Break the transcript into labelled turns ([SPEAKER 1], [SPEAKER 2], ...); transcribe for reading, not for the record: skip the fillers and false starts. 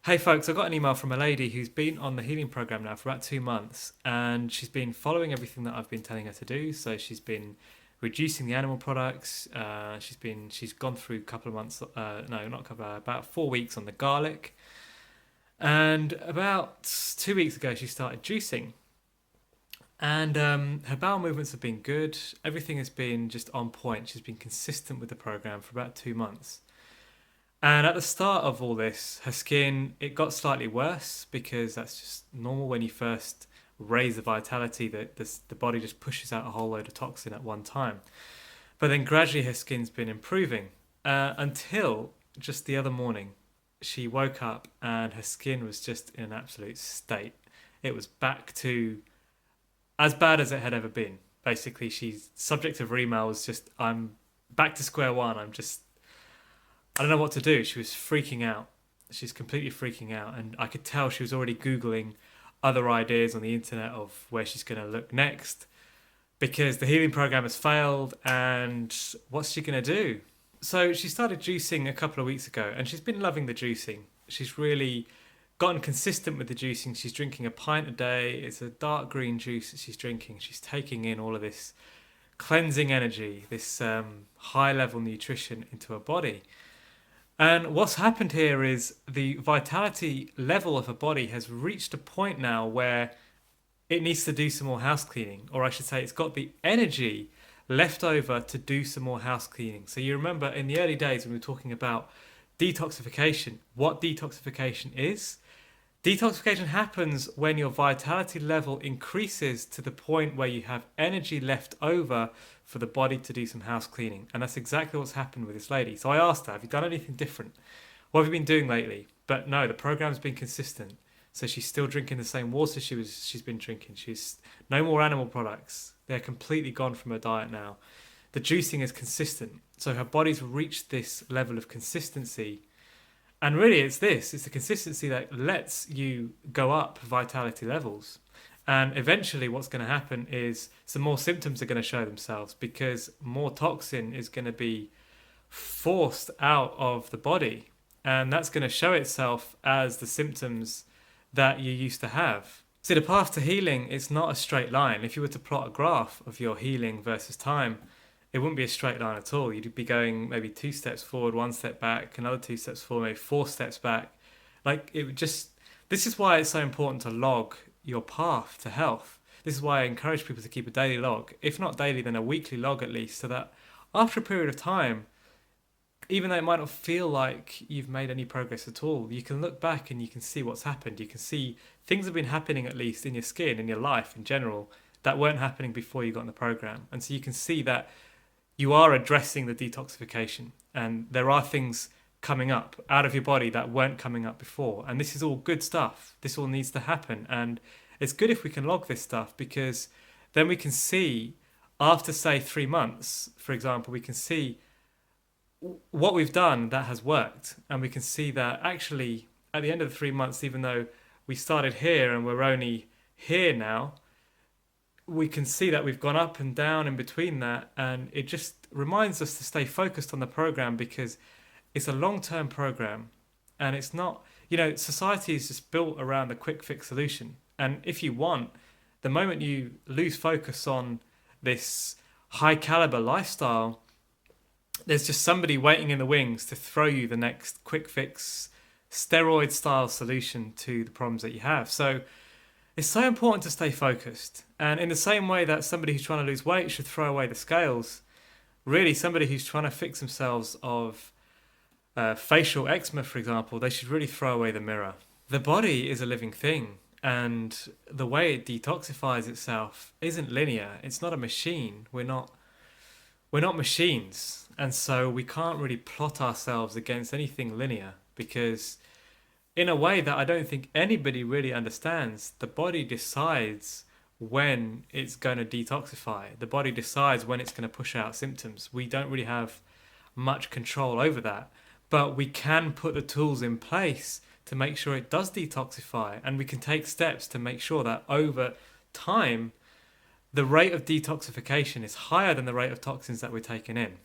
[SPEAKER 1] Hey folks, I got an email from a lady who's been on the healing program now for about 2 months, and she's been following everything that I've been telling her to do. So she's been reducing the animal products. She's gone through a couple of months. No, not a couple. About 4 weeks on the garlic, and about 2 weeks ago she started juicing. And her bowel movements have been good. Everything has been just on point. She's been consistent with the program for about 2 months. And at the start of all this, her skin, it got slightly worse because that's just normal when you first raise the vitality, that the body just pushes out a whole load of toxin at one time. But then gradually her skin's been improving until just the other morning. She woke up and her skin was just in an absolute state. It was back to as bad as it had ever been. Basically, she's subject of email was just, I'm back to square one. I don't know what to do. She was freaking out. She's completely freaking out. And I could tell she was already Googling other ideas on the internet of where she's going to look next because the healing program has failed and what's she going to do? So she started juicing a couple of weeks ago and she's been loving the juicing. She's really gotten consistent with the juicing. She's drinking a pint a day. It's a dark green juice that she's drinking. She's taking in all of this cleansing energy, this high level nutrition into her body. And what's happened here is the vitality level of her body has reached a point now where it needs to do some more house cleaning, or I should say, it's got the energy left over to do some more house cleaning. So you remember in the early days when we were talking about detoxification, what detoxification is? Detoxification happens when your vitality level increases to the point where you have energy left over for the body to do some house cleaning. And that's exactly what's happened with this lady. So I asked her, have you done anything different? What have you been doing lately? But no, the program's been consistent. So she's still drinking the same water she's been drinking. She's no more animal products. They're completely gone from her diet now. The juicing is consistent. So her body's reached this level of consistency. And really it's the consistency that lets you go up vitality levels. And eventually what's going to happen is some more symptoms are going to show themselves because more toxin is going to be forced out of the body. And that's going to show itself as the symptoms that you used to have. See, the path to healing is not a straight line. If you were to plot a graph of your healing versus time, it wouldn't be a straight line at all. You'd be going maybe 2 steps forward, 1 step back, another 2 steps forward, maybe 4 steps back. Like it would just, this is why it's so important to log your path to health. This is why I encourage people to keep a daily log. If not daily, then a weekly log at least, so that after a period of time, even though it might not feel like you've made any progress at all, you can look back and you can see what's happened. You can see things have been happening at least in your skin, in your life in general, that weren't happening before you got in the program. And so you can see that you are addressing the detoxification and there are things coming up out of your body that weren't coming up before. And this is all good stuff. This all needs to happen. And it's good if we can log this stuff because then we can see after, say, 3 months, for example, we can see what we've done that has worked. And we can see that actually at the end of the 3 months, even though we started here and we're only here now, we can see that we've gone up and down in between that. And it just reminds us to stay focused on the program because it's a long-term program and it's not, society is just built around a quick fix solution. And if you want, the moment you lose focus on this high caliber lifestyle, there's just somebody waiting in the wings to throw you the next quick fix steroid style solution to the problems that you have. So it's so important to stay focused. And in the same way that somebody who's trying to lose weight should throw away the scales, really somebody who's trying to fix themselves of facial eczema, for example, they should really throw away the mirror. The body is a living thing, and the way it detoxifies itself isn't linear. It's not a machine. We're not machines, and so we can't really plot ourselves against anything linear because in a way that I don't think anybody really understands, the body decides when it's going to detoxify. The body decides when it's going to push out symptoms. We don't really have much control over that, but we can put the tools in place to make sure it does detoxify, and we can take steps to make sure that over time the rate of detoxification is higher than the rate of toxins that we're taking in.